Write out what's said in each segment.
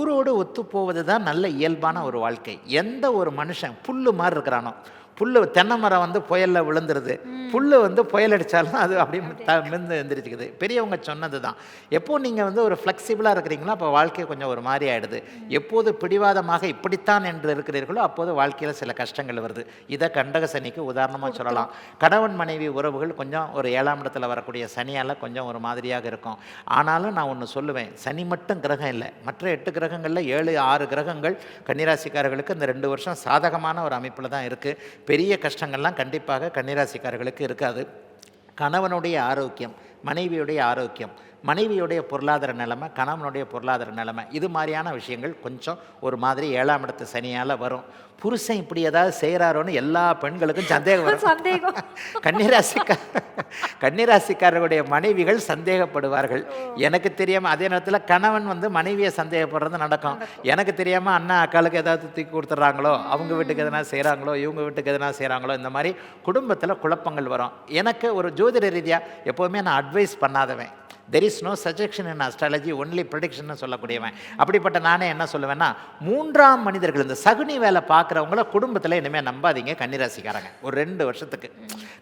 ஊரோடு ஒத்து போவது தான் நல்ல இயல்பான ஒரு வாழ்க்கை. எந்த ஒரு மனுஷன் புல்லு மாதிரி இருக்கிறானோ, புல்லு தென்னை மரம் வந்து புயலில் விழுந்துருது, புல்லு வந்து புயல் அடித்தாலும் அது அப்படியே மிந்து எழுந்திரிச்சிக்குது. பெரியவங்க சொன்னது தான். எப்போ நீங்கள் வந்து ஒரு ஃப்ளெக்சிபிளாக இருக்கிறீங்களோ அப்போ வாழ்க்கை கொஞ்சம் ஒரு மாதிரி ஆகிடுது. எப்போது பிடிவாதமாக இப்படித்தான் என்று இருக்கிறீர்களோ அப்போது வாழ்க்கையில் சில கஷ்டங்கள் வருது. இதை கண்டக சனிக்கு உதாரணமாக சொல்லலாம். கணவன் மனைவி உறவுகள் கொஞ்சம் ஒரு 7ஆம் இடத்துல வரக்கூடிய சனியால் கொஞ்சம் ஒரு மாதிரியாக இருக்கும். ஆனாலும் நான் ஒன்று சொல்லுவேன், சனி மட்டும் கிரகம் இல்லை, மற்ற 8 கிரகங்களில் 7 6 கிரகங்கள் கன்னிராசிக்காரர்களுக்கு இந்த 2 வருஷம் சாதகமான ஒரு அமைப்பில் தான் இருக்குது. பெரிய கஷ்டங்கள்லாம் கண்டிப்பாக கன்னிராசிக்காரர்களுக்கு இருக்காது. கணவனுடைய ஆரோக்கியம், மனைவியுடைய ஆரோக்கியம், மனைவியுடைய பொருளாதார நிலைமை, கணவனுடைய பொருளாதார நிலைமை, இது மாதிரியான விஷயங்கள் கொஞ்சம் ஒரு மாதிரி 7ஆம் இடத்து சனியால் வரும். புருஷன் இப்படி ஏதாவது செய்கிறாரோன்னு எல்லா பெண்களுக்கும் சந்தேகம் வரும். கன்னிராசிக்காரர்களுடைய மனைவிகள் சந்தேகப்படுவார்கள். எனக்கு தெரியாமல் அதே நேரத்தில் கணவன் வந்து மனைவியை சந்தேகப்படுறது நடக்கும். எனக்கு தெரியாமல் அண்ணா அக்காளுக்கு ஏதாவது தூக்கி கொடுத்துட்றாங்களோ, அவங்க வீட்டுக்கு எதனா செய்கிறாங்களோ, இவங்க வீட்டுக்கு எதனா செய்கிறாங்களோ, இந்த மாதிரி குடும்பத்தில் குழப்பங்கள் வரும். எனக்கு ஒரு ஜோதிட ரீதியாக எப்போவுமே நான் அட்வைஸ் பண்ணாதவன். There is no suggestion in astrology, only prediction சொல்லக்கூடியவன். அப்படிப்பட்ட நானே என்ன சொல்லுவேன்னா, 3ஆம் மனிதர்கள், இந்த சகுனி வேலை பார்க்குறவங்கள குடும்பத்தில் இனிமேல் நம்பாதீங்க கன்னிராசிக்காரங்க. ஒரு 2 வருஷத்துக்கு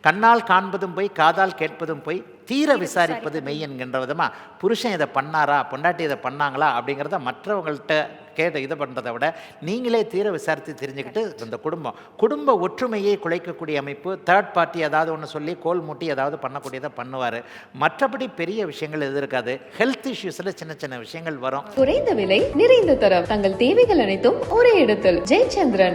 கண்ணால் காண்பதும் போய், காதால் கேட்பதும் போய், தீர விசாரிப்பது மெய் என்கின்ற விதமாக புருஷன் இதை பண்ணாரா, பொண்டாட்டி இதை பண்ணாங்களா அப்படிங்கிறத மற்றவங்கள்ட்ட கேட்டு இதை பண்ணுறதை விட நீங்களே தீர விசாரித்து தெரிஞ்சுக்கிட்டு இந்த குடும்ப ஒற்றுமையை குலைக்கக்கூடிய அமைப்பு, தேர்ட் பார்ட்டி ஏதாவது ஒன்று சொல்லி கோல் மூட்டி ஏதாவது பண்ணக்கூடியதை பண்ணுவார். மற்றபடி பெரிய விஷயங்கள் எது இருக்காது. ஹெல்த் இஷ்யூஸில் சின்ன சின்ன விஷயங்கள் வரும். குறைந்த விலை, நிறைந்த தரம், தங்கள் தேவைகள் அனைத்தும் ஒரே இடத்தில். ஜெயச்சந்திரன்.